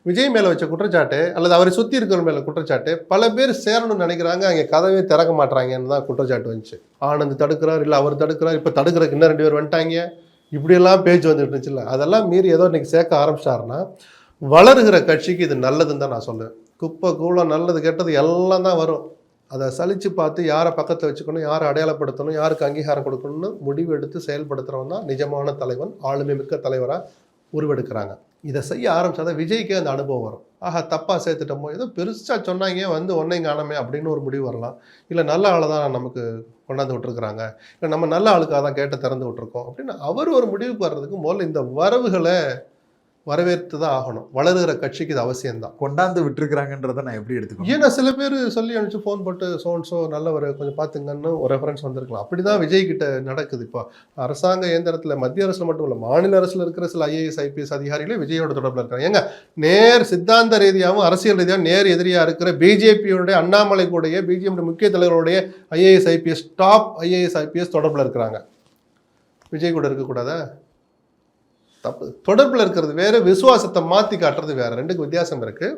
விஜய் மேலே வச்ச குற்றச்சாட்டு அல்லது அவரை சுற்றி இருக்கிற மேலே குற்றச்சாட்டு பல பேர் சேரணும்னு நினைக்கிறாங்க, அங்கே கதவே திறக்க மாட்டாங்கன்னு தான் குற்றச்சாட்டு வந்துச்சு. ஆனந்த் தடுக்கிறார், இல்லை அவர் தடுக்கிறார், இப்போ தடுக்கிறதுக்கு இன்னும் 2 பேர் வந்துட்டாங்க, இப்படியெல்லாம் பேச்சு வந்துட்டு இருந்துச்சுல்ல. அதெல்லாம் மீறி ஏதோ இன்னைக்கு சேர்க்க ஆரம்பிச்சிட்டாருன்னா வளருகிற கட்சிக்கு இது நல்லதுன்னு தான் நான் சொல்லுவேன். குப்பை கூலம் நல்லது கெட்டது எல்லாம் தான் வரும். அதை சலித்து பார்த்து யாரை பக்கத்தில் வச்சுக்கணும், யாரை அடையாளப்படுத்தணும், யாருக்கு அங்கீகாரம் கொடுக்கணும்னு முடிவு எடுத்து செயல்படுத்துகிறவன் தான் நிஜமான தலைவன், ஆளுமை மிக்க தலைவராக உருவெடுக்கிறாங்க. இதை செய்ய ஆரம்பிச்சாதான் விஜய்க்கே அந்த அனுபவம் வரும். ஆஹா தப்பாக சேர்த்துட்டோமோ, ஏதோ பெருசாக சொன்னாங்க வந்து ஒன்றையும் காணாமே அப்படின்னு ஒரு முடிவு வரலாம். இல்லை நல்ல ஆளை தான் நமக்கு கொண்டாந்து விட்டுருக்குறாங்க, இல்லை நம்ம நல்ல ஆளுக்காக தான் கேட்ட திறந்து விட்டுருக்கோம் அப்படின்னு அவர் ஒரு முடிவுக்கு வர்றதுக்கு முதல்ல இந்த வரவுகளை வரவேற்று தான் ஆகணும். வளருகிற கட்சிக்கு இது அவசியம்தான். கொண்டாந்து விட்டுருக்குறாங்கன்றதை நான் எப்படி எடுத்துக்கணும்? ஏன்னா சில பேர் சொல்லி அனுப்பிச்சு ஃபோன் போட்டு சோன்ஸோ நல்லவர் கொஞ்சம் பார்த்துங்கன்னு ஒரு ரெஃபரன்ஸ் வந்திருக்கலாம். அப்படி தான் விஜய் கிட்ட நடக்குது. இப்போ அரசாங்க இயந்திரத்தில் மத்திய அரசில் மட்டும் இல்லை, மாநில அரசில் இருக்கிற சில IAS IPS அதிகாரிகளே விஜயோட தொடர்பில் இருக்காங்க. ஏங்க நேர் சித்தாந்த ரீதியாகவும் அரசியல் ரீதியாகவும் நேர் எதிரியாக இருக்கிற பிஜேபியோடைய அண்ணாமலை கூடைய பிஜேபி முக்கிய தலைவருடைய IAS IPS top IAS IPS தொடர்பில் இருக்கிறாங்க. விஜய் கூட இருக்கக்கூடாதா? தப்பு. தொடர்பில் இருக்கிறது வேறு, விசுவாசத்தை மாற்றி காட்டுறது வேறு. 2க்கு வித்தியாசம் இருக்குது.